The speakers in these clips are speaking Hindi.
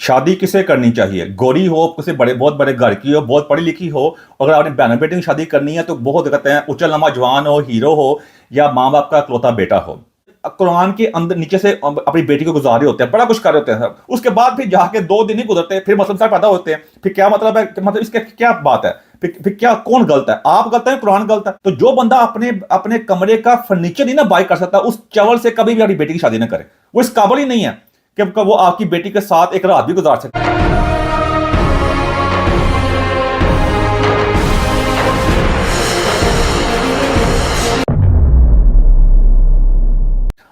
शादी किसे करनी चाहिए? गोरी हो, किसी बड़े बहुत बड़े घर की हो, बहुत पढ़ी लिखी हो। अगर आपने बहनों बेटी की शादी करनी है तो बहुत कहते हैं उच्चलमा जवान हो, हीरो हो, या माँ बाप का इकलौता बेटा हो। कुरान के अंदर नीचे से अपनी बेटी को गुजार रहे होते हैं, बड़ा कुछ कर रहे होते हैं सर। उसके बाद फिर जाके 2 दिन ही गुजरते हैं, फिर मसले मसाइल पैदा होते हैं। फिर क्या मतलब है कि मतलब इसके क्या बात है? फिर क्या, कौन गलत है? आप गलत है, कुरान गलत है? तो जो बंदा अपने अपने कमरे का फर्नीचर नहीं ना बाय कर सकता, उस चवल से कभी भी अपनी बेटी की शादी ना करे। वो इस काबिल ही नहीं है कि वो आपकी बेटी के साथ एक रात भी गुजार सके।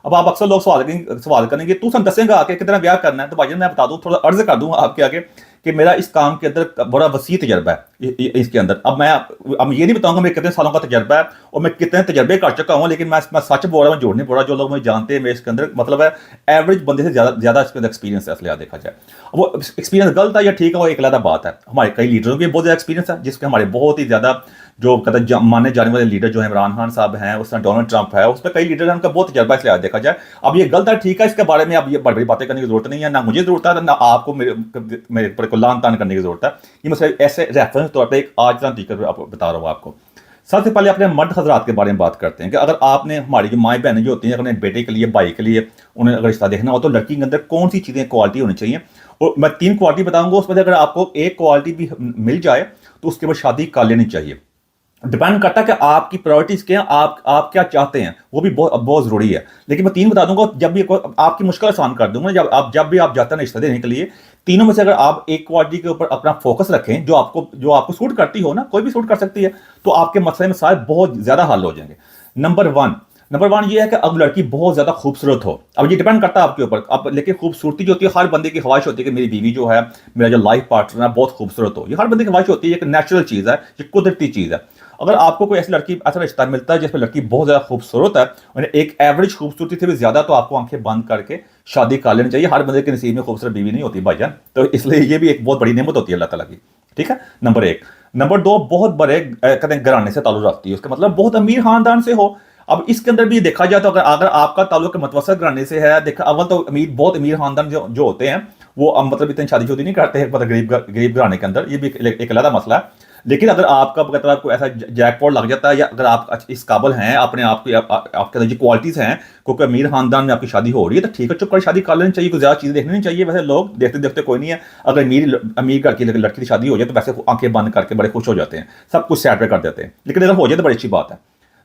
अब आप अक्सर लोग सवाल करेंगे, तू सन दसेगा आके कितना ब्याह करना है? तो भाई मैं बता दूं, थोड़ा अर्ज कर दूं आपके आगे कि मेरा इस काम के अंदर बड़ा वसी तजर्बा है। इसके अंदर अब ये नहीं बताऊंगा मेरे कितने सालों का तजर्बा है और मैं कितने तजर्बे कर चुका हूं, लेकिन मैं सच बोल रहा हूं, झूठ नहीं बोल रहा। जो लोग मुझे जानते हैं, मेरे इसके अंदर मतलब है एवरेज बंदे से ज्यादा इसके अंदर एक्सपीरियंस है। असलिया देखा जाए, वो एक्सपीरियंस गलत है या ठीक है, वो एक अलग बात है। हमारे कई लीडरों की बहुत ज्यादा एक्सपीरियंस है, जिसके हमारे बहुत ही ज्यादा जो कहते माने जाने वाले लीडर जो है इमरान खान साहब हैं, उस तरह डोनाल्ड ट्रंप है, उसमें कई लीडर हैं, उनका बहुत तजर्बा इसलिए देखा जाए। अब ये गलत है ठीक है, इसके बारे में अब ये बड़ी बड़ी बातें करने की जरूरत नहीं है, ना मुझे जरूरत है, ना आपको मेरे पर को लान तान करने की जरूरत है। ये मैं ऐसे रेफरेंस तौर पर एक आज का तरीका बता रहा हूँ आपको। सबसे पहले अपने मर्द हजरात के बारे में बात करते हैं कि अगर आपने हमारी जो माएँ बहनें जो होती हैं, अपने बेटे के लिए, भाई के लिए उन्हें अगर रिश्ता देखना हो तो लड़की के अंदर कौन सी चीज़ें क्वालिटी होनी चाहिए। और मैं 3 क्वालिटी बताऊंगा, उसमें अगर आपको एक क्वालिटी भी मिल जाए तो उसके बाद शादी कर लेनी चाहिए। डिपेंड करता है कि आपकी प्रायोरिटीज क्या हैं, आप क्या चाहते हैं, वो भी बहुत बहुत जरूरी है। लेकिन मैं 3 बता दूंगा, जब भी आपकी मुश्किल आसान कर दूंगा। जब भी आप जाते हैं रिश्ता देने के लिए, तीनों में से अगर आप एक क्वालिटी के ऊपर अपना फोकस रखें जो आपको सूट करती हो ना, कोई भी सूट कर सकती है, तो आपके मसले में सारे बहुत ज्यादा हल हो जाएंगे। नंबर वन ये है कि अब लड़की बहुत ज्यादा खूबसूरत हो। अब ये डिपेंड करता है आपके ऊपर। अब लेकिन खूबसूरती जो होती है, हर बंदे की ख्वाहिश होती है कि मेरी बीवी जो है, मेरा जो लाइफ पार्टनर है, बहुत खूबसूरत हो। ये हर बंदे की ख्वाहिश होती है, एक नेचुरल चीज है, ये कुदरती चीज है। अगर आपको कोई ऐसा रिश्ता मिलता है जिसमें लड़की बहुत ज्यादा खूबसूरत है और एक एवरेज खूबसूरती से भी ज्यादा, तो आपको आंखें बंद करके शादी कर लेनी चाहिए। हर बंदे के नसीब में खूबसूरत बीवी नहीं होती भाईजान, तो इसलिए ये भी एक बहुत बड़ी नेमत होती है अल्लाह ताला की। ठीक है, नंबर 1। नंबर 2, बहुत बड़े कहते हैं घराने से ताल्लुक रखती है, उसका मतलब बहुत अमीर खानदान से हो। अब इसके अंदर भी देखा जाए तो अगर आपका ताल्लुक मुतवस्सित घराने से है, देखा अव्वल तो बहुत अमीर खानदान जो होते हैं वो मतलब इतनी शादी नहीं करते हैं, मतलब गरीब घराने के अंदर, ये भी एक अलग मसला है। लेकिन अगर आपका मतलब आपको ऐसा जैकपॉट लग जाता है, या अगर आप इस काबिल हैं, अपने आप की आपके अंदर जो क्वालिटीज हैं, क्योंकि अमीर खानदान में आपकी शादी हो रही है, तो ठीक है, चुप कर शादी कर लेनी चाहिए। कोई ज्यादा चीजें देखनी नहीं चाहिए। वैसे लोग देखते देखते कोई नहीं है, अगर अमीर घर की लड़की की शादी हो जाए तो वैसे आंखें बंद करके बड़े खुश हो जाते हैं, सब कुछ सेट कर देते हैं। लेकिन अगर हो जाए तो बड़ी अच्छी बात है।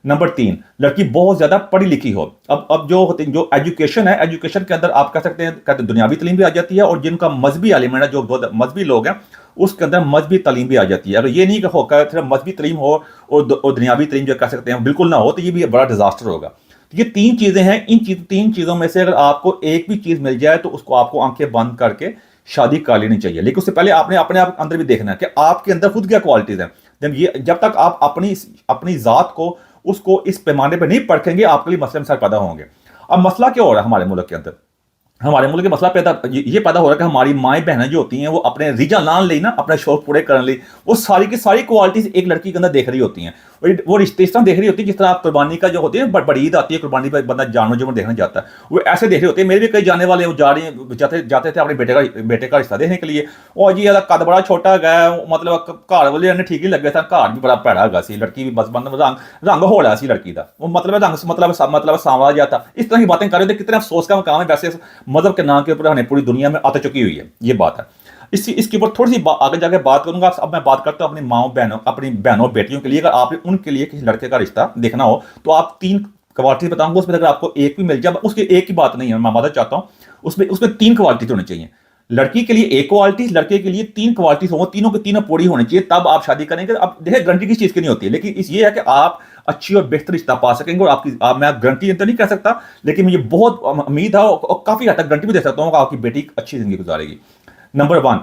नंबर 3, लड़की बहुत ज्यादा पढ़ी लिखी हो। अब जो एजुकेशन है, एजुकेशन के अंदर आप कह सकते हैं कहते दुनियावी तालीम भी आ जाती है, और जिनका मजहबी एलिमेंट है, जो मजहबी लोग हैं, उसके अंदर मजहबी तालीम भी आ जाती है। अगर ये नहीं होगा सिर्फ मजहबी तालीम हो और दुनियावी तालीम जो कह सकते हैं बिल्कुल ना हो, तो ये भी बड़ा डिजास्टर होगा। तो ये 3 चीजें हैं। इन 3 चीजों में से अगर आपको एक भी चीज मिल जाए तो उसको आपको आंखें बंद करके शादी कर लेनी चाहिए। लेकिन उससे पहले आपने अपने आप अंदर भी देखना है कि आपके अंदर खुद क्या क्वालिटीज हैं। जब तक आप अपनी जात को उसको इस पैमाने पर नहीं परखेंगे, आपके लिए मसले मसाइल पैदा होंगे। अब मसला क्या हो रहा है हमारे मुल्क के अंदर? हमारे मुल्क के मसला ये पैदा हो रहा है कि हमारी माएँ बहनें जो होती हैं, वो अपने रिजा लान ली ना, अपने शौक पूरे करने ली, वो सारी की सारी क्वालिटीज एक लड़की के अंदर देख रही होती हैं। वो रिश्ते इस तरह देख रही होती है जिस तरह आप कुर्बानी का जो होती है, बड़ी ईद आती है, कुर्बानी पर बंदा जानवर जो देखने जाता है, वो ऐसे देख रहे होते हैं। मेरे भी कई जाने वाले वो जा रहे हैं, जाते थे अपने बेटे का रिश्ता देखने के लिए। और जी कद बड़ा छोटा गया, मतलब घर वाले ने ठीक ही लगे था, घर भी बड़ा भैड़ा गया सी, लड़की भी बस बंद रंग हो रहा सी लड़की का, वो मतलब रंग मतलब सांवला जाता। इस तरह की बातें कर रहे थे। कितने अफसोस का मकाम है, वैसे मजहब के नाम के ऊपर हमें पूरी दुनिया में आ चुकी हुई है, ये बात है। इसके ऊपर थोड़ी सी आगे जाके बात करूंगा। अब मैं बात करता हूं अपनी बहनों बेटियों के लिए। अगर आपने उनके लिए किसी लड़के का रिश्ता देखना हो तो आप 3 क्वालिटी बताऊंगा, उसमें अगर आपको एक भी मिल जाए, उसके एक की बात नहीं है, मैं मदद चाहता हूं, उसमें 3 क्वालिटी होनी चाहिए। लड़की के लिए एक क्वालिटी, लड़के के लिए 3 क्वालिटी हो, तीनों के तीनों पूरी होनी चाहिए, तब आप शादी करेंगे। अब देखिए गारंटी किस चीज की नहीं होती है, लेकिन ये है कि आप अच्छी और बेहतर रिश्ता पा सकेंगे। और मैं गारंटी तो नहीं कह सकता, लेकिन मुझे बहुत उम्मीद है और काफी हद तक गारंटी भी दे सकता हूं कि आपकी बेटी अच्छी जिंदगी गुजारेगी। नंबर 1,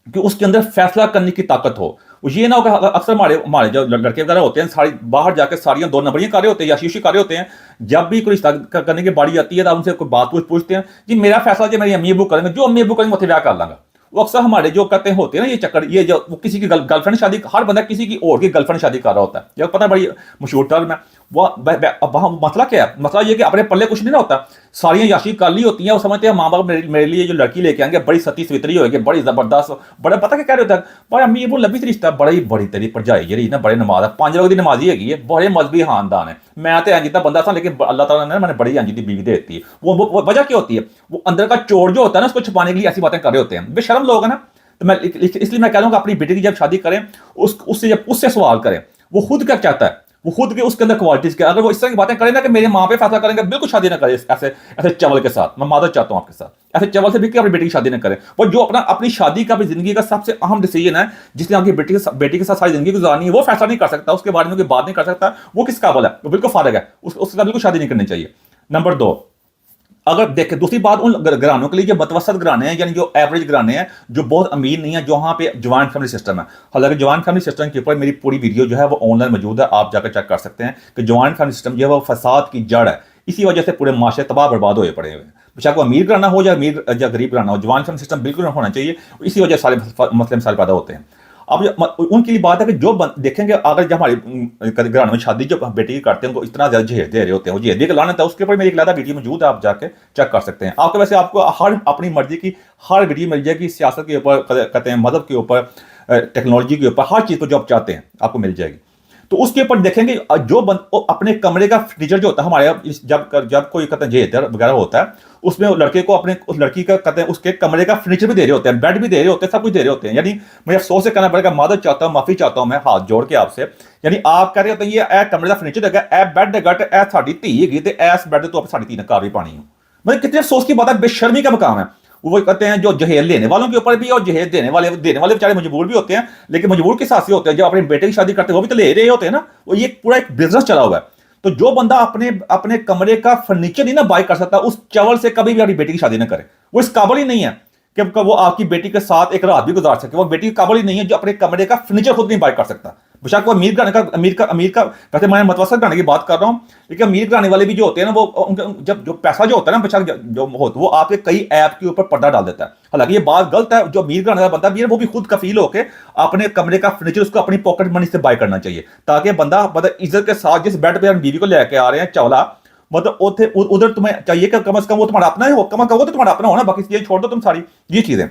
कि उसके अंदर फैसला करने की ताकत हो। ये ना हो अक्सर हमारे जो लड़के वगैरह होते हैं, सारी बाहर जाकर साड़ियां 2 नंबरियां कर रहे होते हैं या शीशी कर रहे होते हैं। जब भी कोई रिश्ता करने की बारी आती है तो उनसे कोई बात पूछते हैं, जी मेरा फैसला जो मेरी अम्मी अबू करेंगे, जो अम्मी अबू करेंगे मैं ब्याह कर लांगा। वो अक्सर हमारे जो कहते होते हैं ना, ये चक्कर, ये जो वो किसी की गर्लफ्रेंड शादी, हर बंदा किसी की और की गर्लफ्रेंड शादी कर रहा होता है, ये पता है, बड़ी मशहूर टर्म है। अब वहाँ मसला क्या है? मसला ये कि अपने पल्ले कुछ नहीं ना होता, सारियाँ याशी काली होती हैं, वो समझते हैं माँ बाप मेरे लिए जो लड़की लेके आएंगे बड़ी सती सवित्री होगी, बड़ी जबरदस्त, बड़ा पता क्या कह रहे होता है भाई अम्मी वो लंबी रिश्ता बड़ी तेरी भरजाई जी ना बड़े नमाज है, 5 वक्त की नमाजी हैगी है, बड़े मजहबी खानदान है, मैं तो इंज दा बंदा था लेकिन अल्लाह ताला ने मैंने बड़ी इंज दी बीवी दे दी है। वो वजह क्या होती है? वो अंदर का चोर जो होता है ना उसको छुपाने के लिए ऐसी बातें कर रहे होते हैं, बेशर्म लोग है ना। तो मैं इसलिए मैं कह रहा हूँ कि अपनी बेटी की जब शादी करें उससे सवाल करें वो खुद क्या चाहता है, वो खुद के उसके अंदर क्वालिटीज क्या। अगर वो इस तरह की बातें करें ना कि मेरे माँ पे फैसला करेंगे, बिल्कुल शादी ना करें ऐसे ऐसे चवल के साथ। मैं मादर चाहता हूँ आपके साथ ऐसे चवल से भी कि अपनी बेटी की शादी ना करें। वो जो अपनी शादी का भी जिंदगी का सबसे अहम डिसीजन है, जिसने आपकी बेटी के साथ सारी जिंदगी गुजारनी है, वो फैसला नहीं कर सकता, उसके बारे में कोई बात नहीं कर सकता, वो किस काबिल है, वो बिल्कुल फारिग है, उसके साथ बिल्कुल शादी नहीं करनी चाहिए। नंबर 2, अगर देखें दूसरी बात उन घरानों के लिए जो मतवसत घराने हैं, यानी जो एवरेज घराने हैं, जो बहुत अमीर नहीं है, जो वहाँ पे जॉइंट फैमिली सिस्टम है। हालांकि जॉइंट फैमिली सिस्टम के ऊपर मेरी पूरी वीडियो जो है वो ऑनलाइन मौजूद है, आप जाकर चेक कर सकते हैं कि जॉइंट फैमिली सिस्टम जो है वो फसाद की जड़ है। इसी वजह से पूरे माशरे तबाह बर्बाद हुए पड़े हुए हैं। बेशक वो अमीर घराना हो या अमीर या गरीब घराना हो, जॉइंट फैमिली सिस्टम बिल्कुल होना चाहिए। इसी वजह सारे मसले सारे पैदा होते हैं। अब उनके लिए बात है कि जो देखेंगे अगर जब हमारी घराने में शादी जो बेटी की करते हैं उनको इतना ज्यादा जहेज दे रहे होते हैं, वो जहेज की लानत है, उसके ऊपर मेरी एक अलग वीडियो मौजूद है, आप जाके चेक कर सकते हैं। आपको वैसे आपको हर अपनी मर्जी की हर वीडियो मिल जाएगी, सियासत के ऊपर कहते हैं, मजहब के ऊपर, टेक्नोलॉजी के ऊपर, हर चीज़ को जो आप चाहते हैं आपको मिल जाएगी। तो उसके ऊपर देखेंगे जो अपने कमरे का फर्नीचर जो होता है हमारे जब कोई कहते हैं जहेज वगैरह होता है, उसमें लड़के को अपने उस लड़की का कहते हैं उसके कमरे का फर्नीचर भी दे रहे होते हैं, बेड भी दे रहे होते हैं, सब कुछ दे रहे होते हैं। यानी मुझे अफसोस से कहना पड़ेगा, मादर चाहता हूँ, माफी चाहता हूँ मैं हाथ जोड़ के आपसे। यानी आप कह रहे होते हैं ये ए कमरे का फर्नीचर देगा, ए बेड देगा, ए साड़ी धी हैगी ते इस बेड तो आप साड़ी धी ने कार भी पानी हो। मतलब कितने अफसोस की बात है, बेशर्मी का मकाम है। वो कहते हैं जो जहेज लेने वालों के ऊपर भी और जहेज देने वाले बेचारे मजबूर भी होते हैं, लेकिन मजबूर किस हिसाब से होते हैं, जब अपने बेटे की शादी करते हैं वो भी तो ले रहे होते हैं ना। वो ये पूरा एक बिजनेस चला हुआ है। तो जो बंदा अपने अपने कमरे का फर्नीचर नहीं ना बाय कर सकता, उस चावल से कभी भी अपनी बेटी की शादी ना करे। वो इस काबिल ही नहीं है कि वो आपकी बेटी के साथ एक रात भी गुजार सके। वो बेटी की काबिल ही नहीं है जो अपने कमरे का फर्नीचर खुद नहीं बाय कर सकता। बेशक वो अमीर का वैसे मैं मतवसत घराने की बात कर रहा हूँ, लेकिन अमीर घराने वाले भी जो होते हैं ना, वो उनका जब जो पैसा जो होता है ना, बेशक जो होता वो आपके कई ऐप के ऊपर पर्दा डाल देता है। हालांकि ये बात गलत है। जो अमीर घराने वाला बंदा भी है वो भी खुद कफील होकर अपने कमरे का फर्नीचर उसको अपनी पॉकेट मनी से बाय करना चाहिए, ताकि बंदा मतलब इज्जत के साथ जिस बेड पर बीवी को लेके आ रहे हैं चावला, मतलब उधर तुम्हें चाहिए कि कम से कम वो तुम्हारा अपना ही हो, कम से कम वो तो तुम्हारा अपना हो ना, बाकी ये छोड़ दो तुम सारी ये चीजें।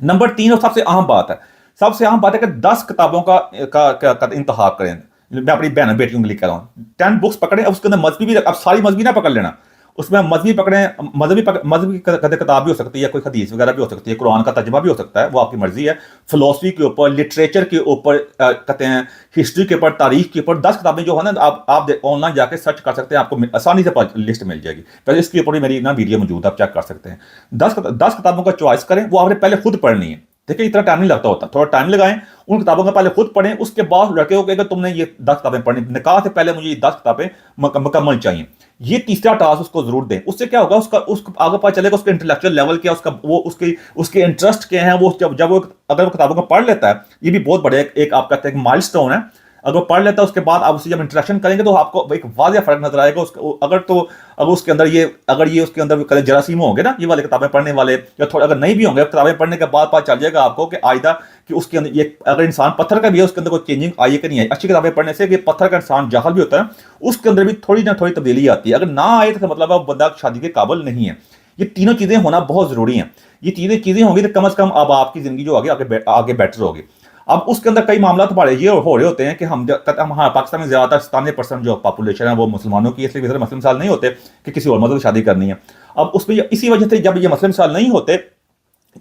नंबर 3 और सबसे अहम बात है, सबसे अहम बात है कि 10 किताबों का इंतखाब करें। मैं अपनी बहन बेटियों के लिए कह रहा हूँ, 10 बुक्स पकड़ें, उसके अंदर मजहबी भी, अब सारी मजहबी ना पकड़ लेना, उसमें मजहबी पकड़ें, मजहबी किताब भी हो सकती है, कोई हदीस वगैरह भी हो सकती है, कुरान का तर्जुमा भी हो सकता है, वो आपकी मर्जी है। फिलोसफी के ऊपर, लिटरेचर के ऊपर, कहते हैं हिस्ट्री के ऊपर, तारीख के ऊपर 10 किताबें जो है ना, आप ऑनलाइन जाके सर्च कर सकते हैं, आपको आसानी से लिस्ट मिल जाएगी। पहले इसके ऊपर भी मेरी ना वीडियो मौजूद है, आप चेक कर सकते हैं। 10 किताबों का चॉइस करें, वो आपने पहले खुद पढ़नी है। देखिए इतना टाइम नहीं लगता होता, थोड़ा टाइम लगाएं, उन किताबों का पहले खुद पढ़ें, उसके बाद लड़के को कहेगा तुमने ये 10 किताबें पढ़नी, निकाह से पहले मुझे ये 10 किताबें मुकम्मल चाहिए। ये तीसरा टास्क उसको जरूर दें। उससे क्या होगा, उसको आगे पता चलेगा उसका इंटेलेक्चुअल लेवल क्या, उसके इंटरेस्ट क्या है। वो जब वो अगर वो किताबों को पढ़ लेता है, ये भी बहुत बड़े एक आप कहते हैं माइलस्टोन है। अगर वो पढ़ लेता है, उसके बाद आप उससे जब इंटरेक्शन करेंगे तो आपको एक वाज़ेह फर्क नजर आएगा। अगर उसके अंदर ये उसके अंदर जरासीम होंगे ना, ये वाले किताबें पढ़ने वाले, या थोड़ा अगर नहीं भी होंगे, किताबें पढ़ने के बाद पता चल जाएगा आपको कि आइंदा कि उसके अंदर ये अगर इंसान पत्थर का भी है, उसके अंदर कोई चेंजिंग आई है कि नहीं आई। अच्छी किताबें पढ़ने से कि पत्थर का इंसान जाहल भी होता है, उसके अंदर भी थोड़ी ना थोड़ी तब्दीली आती है। अगर ना आए तो मतलब वो बंदा शादी के काबिल नहीं है। ये तीनों चीजें होना बहुत जरूरी हैं। ये चीजें होंगी तो कम से कम अब आपकी जिंदगी जो आगे बेटर होगी। अब उसके अंदर कई मामला हमारे ये हो रहे होते हैं कि हम पाकिस्तान में ज्यादातर 97% जो पॉपुलेशन है वो मुसलमानों की, इसलिए मसले मसाइल नहीं होते कि किसी और मजहब से शादी करनी है। अब उसमें इसी वजह से जब ये मसले मसाइल नहीं होते,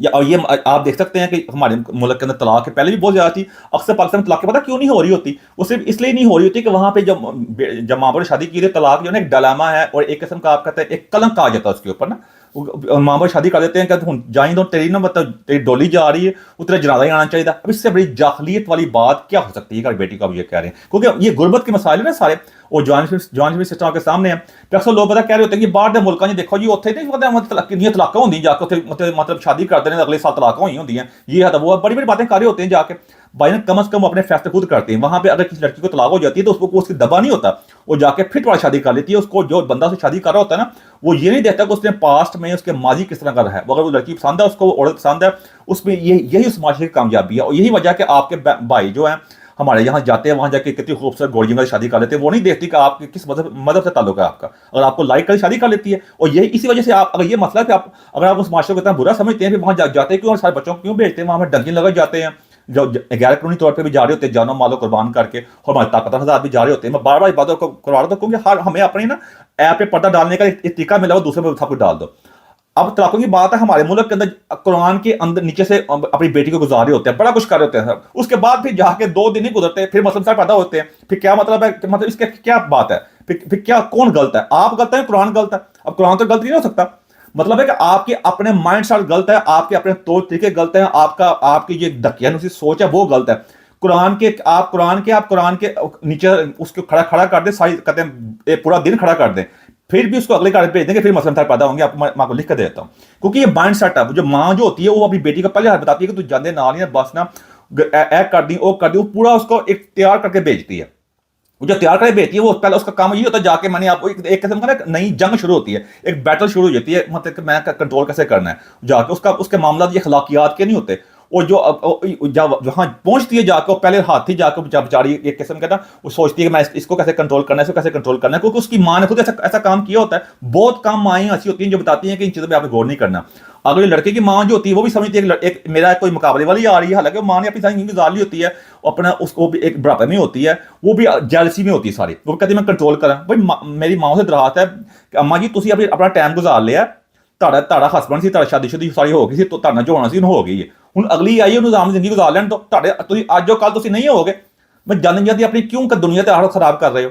या ये आप देख सकते हैं कि हमारे मुल्क के अंदर तलाक के पहले भी बहुत ज्यादा थी। अक्सर पाकिस्तान में तलाक के पता क्यों नहीं हो रही होती, वो सिर्फ इसलिए नहीं हो रही होती कि वहां पे जब माँ बाप ने शादी की थी, तलाक जो है एक डलामा है और एक किस्म का आप कहते हैं एक कलंक आ जाता है उसके ऊपर ना। माँ बाप शादी कर देते हैं कि जाए तो तेरी ना मतलब तेरी डोली जा रही है, वो तेरा जनाजा ही आना चाहिए। अब इससे बड़ी जाहलियत वाली बात क्या हो सकती है कि बेटी को अब ये कह रहे हैं, क्योंकि ये गुर्बत के मसाइल है ना सारे, और जॉइंट सिस्टम के सामने है। अक्सर लोग पता कह रहे होते हैं कि बाहर के मुल्कों देखो जी उत्थे नहीं पता मतलब तलाक होंगी जाके मतलब शादी करते हैं अगले साल तलाक हुई होंगी हैं, ये है वो बड़ी बड़ी बातें कर रहे होते हैं जाके। भाई ने कम से कम अपने फैसले खुद करते हैं। वहां पे अगर किसी लड़की को तलाक हो जाती है तो उसको उसकी दबा नहीं होता, वो जाके फिर वाली शादी कर लेती है। उसको जो बंदा से शादी कर रहा होता है ना, वो ये नहीं देखता कि उसने पास्ट में उसके माजी किस तरह का रहा है। अगर वो लड़की पसंद है, उसको औरत पसंद है, उसमें यही उस माशरे की कामयाबी है। और यही वजह कि आपके भाई जो है हमारे यहाँ जाते हैं, वहाँ जाके कितनी खूबसूरत गोलियों में शादी कर लेते हैं, वो नहीं देखती कि आप किस मजहब से ताल्लुक है आपका। अगर आपको लाइक कर शादी कर लेती है, और यही इसी वजह से आप, अगर ये मसला है कि आप अगर आप उस माशरे को इतना बुरा समझते हैं, फिर वहाँ जाते क्यों, और सारे बच्चों को क्यों भेजते हैं, वहाँ पर डंकी लगा जाते हैं, जो गैर कानूनी तौर पर भी जा रहे होते हैं, जानों मालों कुर्बान करके, और हमारे ताकतवर हज़ार भी जा रहे होते हैं। मैं बार बार बातों को करवा रहा था, क्योंकि हर हमें अपनी ना ऐप पे पर्दा डालने का एक तरीका मिला, वो दूसरे पर सब कुछ डाल दो। अब तलाकों की बात है, हमारे मुल्क के अंदर कुरान के अंदर नीचे से अपनी बेटी को गुजारे होते हैं, बड़ा कुछ कर रहे होते हैं, उसके बाद फिर जाके 2 दिन ही गुजरते हैं, फिर मसलन साहब पैदा होते हैं। फिर क्या मतलब है, मतलब इसके क्या बात है, फिर क्या, कौन गलत है, आप गलत है, कुरान गलत है? अब कुरान तो गलत नहीं हो सकता। मतलब है कि आपके अपने माइंड सेट गलत है, आपके अपने तौर तरीके गलत हैं, आपकी जो दकियानुसी सोच है वो गलत है। कुरान के नीचे उसको खड़ा खड़ा कर दे, सारी कहते हैं पूरा दिन खड़ा कर दें, फिर भी उसको अगले कार्य भेज देंगे, फिर मसलन पैदा होंगे। आप माँ को लिख कर देता हूँ, क्योंकि ये माइंड सेट है। जो माँ जो होती है वो अपनी बेटी को पहले हाथ बताती है कि तू जाने ना लिया, बस ना कर दी, वो कर दी, वो पूरा उसको एक तैयार करके भेजती है। वो जो तैयार करके भेजती है, वो पहले उसका काम ये होता है, जाके मैंने आपको एक किस्म का ना नई जंग शुरू होती है, एक बैटल शुरू हो जाती है, मतलब कि मैं कंट्रोल कैसे करना है। जाके उसके मामला ये अखलाकियात के नहीं होते। और जब वहां पहुंचती है जाकर, पहले हाथी जाकर जब बेचारी एक किस्म का ना, वो सोचती है कि मैं इसको कैसे कंट्रोल करना है, इसको कैसे कंट्रोल करना है, क्योंकि उसकी माँ ने खुद ऐसा काम किया होता है। बहुत कम माएँ ऐसी होती हैं जो बताती हैं कि इन चीज़ों पर आपने गौर नहीं करना। अगर लड़के की माँ जो होती है वो भी समझती है कि एक मेरा कोई मुकाबले वाली आ रही है, हालांकि माँ ने अपनी सारी गुजार ली होती है, अपना उसको भी एक बुढ़ापे में होती है, वो भी जेलसी में होती है सारी, वो कहती है मैं कंट्रोल करा। भाई मेरी माँ से दरखास्त है कि अम्मा जी तुम अपना टाइम गुजार लिया, ਤੁਹਾਡਾ ਹਸਬੰਡ ਸੀ, ਤੁਹਾਡੀ ਸ਼ਾਦੀ ਸ਼ੁਦੀ ਹੋ ਗਈ ਸੀ, ਤੁਹਾਡਾ ਜੋ ਹੋਣਾ ਸੀ ਹੋ ਗਈ ਹੈ, ਹੁਣ ਅਗਲੀ ਆਈ ਉਹਨੂੰ ਆਮ ਜ਼ਿੰਦਗੀ ਗੁਜ਼ਾਰ ਲੈਣ ਤੋਂ, ਤੁਸੀਂ ਅੱਜ ਜੋ ਕੱਲ ਤੁਸੀਂ नहीं होगे। मैं जान जाती अपनी क्यों दुनिया से हालत खराब कर रहे हो।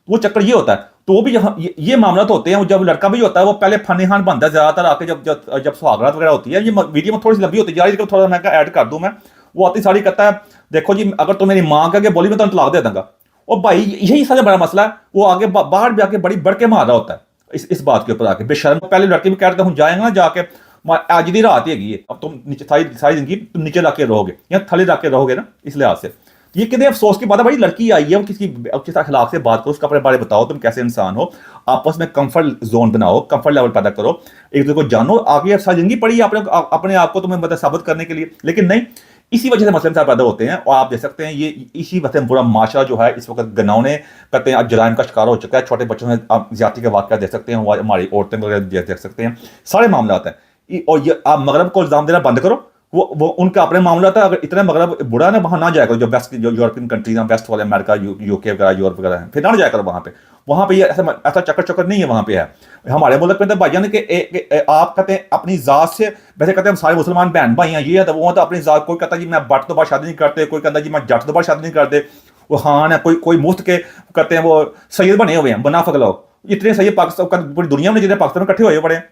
वो चक्कर ये होता है। तो वो भी ये मामला तो होते हैं। जब लड़का भी होता है वो पहले फनीहान बनता है ज्यादातर आके, जब सुहागरात वगैरह होती है। ये वीडियो में थोड़ी सी लंबी होती है, थोड़ा मैं ऐड कर दूं मैं। वो आती सारी कहता है देखो जी अगर तुम मेरी माँ के आगे बोली मैं तो तलाक दे दूंगा। और भाई यही सबसे बड़ा मसला है। वो आगे बाहर भी आके बड़ी बढ़ के मार रहा होता है इस बात के ऊपर आके बेशर्म। पहले लड़के भी कहते हूँ जाएंगे ना जाके आज दी रात ही अब तुम नीचे सारी जिंदगी तुम नीचे रख के रहोगे या थले रख के रहोगे ना, इस लिहाज से ये कितने अफसोस की बात है। भाई लड़की आई है, वो किसी अखलाक से बात करो, उसका अपने बारे में बताओ तुम कैसे इंसान हो, आपस में कंफर्ट जोन बनाओ, कंफर्ट लेवल पैदा करो, एक दूसरे को जानो। आगे सारी जिंदगी पड़ी है अपने आप को तुम्हें मतलब साबित करने के लिए, लेकिन नहीं। इसी वजह से मसले पैदा होते हैं। और आप देख सकते हैं ये इसी वजह से पूरा माशरा जो है इस वक्त गनौने करते हैं, अब जराइम का शिकार हो चुका है। छोटे बच्चों से आप ज्यादती के वाक़या देख सकते हैं, हमारी औरतें वगैरह देख सकते हैं, सारे मामला आते हैं। और ये आप मगरब को इल्ज़ाम देना बंद करो, वो उनका अपने मामला था। अगर इतना मगरब बुरा ना वहाँ ना जाया करो, जो वेस्ट जो यूरोपियन कंट्रीज हैं, वेस्ट वाले अमेरिका यूके वगैरह यूरोप वगैरह हैं, फिर ना जाया करो वहाँ पे ये ऐसा चक्कर नहीं है वहाँ पे है। हमारे मुल्क में तो भाईजान के आप कहते हैं अपनी ज़ात से, वैसे कहते हैं हम सारे मुसलमान बहन भाई हैं, ये है तो वो तो अपनी ज़ात, कोई कहता जी मैं बट तो बाद शादी नहीं करते, कोई कहता जी मैं जट तो बाद शादी नहीं करते। वो खान है, कोई मुफ्त के कहते हैं वो सैयद बने हुए हैं, मुनाफिक लोग। इतने सैयद पाकिस्तान पूरी दुनिया में जितने पाकिस्तान में इकट्ठे हुए पड़े हैं।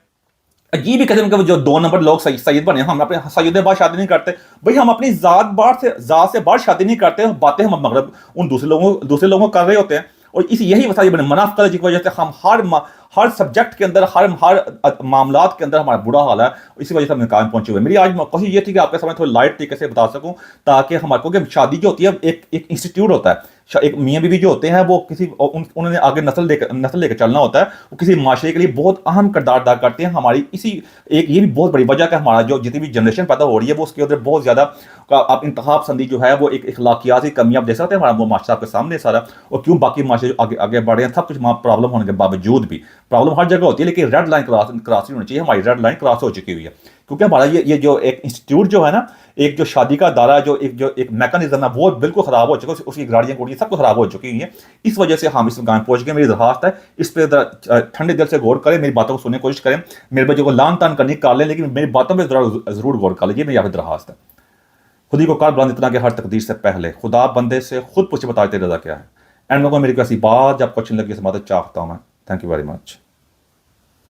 अजीब ही किस्म के जो 2 नंबर लोग सैयद बने, हम अपने सैयद बाद शादी नहीं करते। भाई हम अपनी ज़ात से बाहर शादी नहीं करते, बातें हम मगरब उन दूसरे लोगों कर रहे होते हैं। और यही वसाई बने मुनाफिक जिसकी वजह से हम हर सब्जेक्ट के अंदर, हर मामलात के अंदर हमारा बुरा हाल है। इसी वजह से हम निकाम पहुंचे हुए। मेरी आज कोशिश ये थी कि आपके सामने थोड़ी लाइट तरीके से बता सकूं, ताकि हमारे को शादी जो होती है एक इंस्टीट्यूट होता है, एक मियाँ बीवी जो होते हैं वो उन्होंने आगे नस्ल लेकर चलना होता है, वो किसी माशरे के लिए बहुत अहम किरदार अदा करते हैं। हमारी ये भी बहुत बड़ी वजह है, हमारा जो जितनी भी जनरेशन पैदा हो रही है वो उसके अंदर बहुत ज़्यादा आप इंतखाब संदी जो है वो एक इखलाकियाती कमी आप देख सकते हैं। हमारा वो माशरा आपके सामने सारा, और क्यों बाकी माशरे आगे बढ़ रहे हैं, सब कुछ प्रॉब्लम होने के बावजूद भी। प्रॉब्लम हर जगह होती है, लेकिन रेड लाइन क्रॉस नहीं होनी चाहिए। हमारी रेड लाइन क्रॉस हो चुकी हुई है, क्योंकि हमारा ये जो एक इंस्टीट्यूट जो है ना, एक जो शादी का दायरा जो एक मैकेनिज्म है वो बिल्कुल ख़राब हो चुका है। उसकी गाड़ियाँ गुड़ियाँ सब कुछ ख़राब हो चुकी हैं। इस वजह से हम इस गाँव पहुँच गए। मेरी दरखास्त है इस पर ठंडे दिल से गौर करें, मेरी बातों को सुनने की कोशिश करें, मेरे बच्चों को लान तान करने कर लें, लेकिन मेरी बातों पर ज़रूर गौर कर लीजिए। मेरी यहाँ पर दरखास्त है। खुद ही को कार बुलंद इतना कि हर तकदीर से पहले खुदा बंदे से खुद पूछे बताते रजा क्या है। एंड लोगों मेरी कैसी बात जब क्वेश्चन लगी समाज चाहता हूँ मैं। Thank you very much.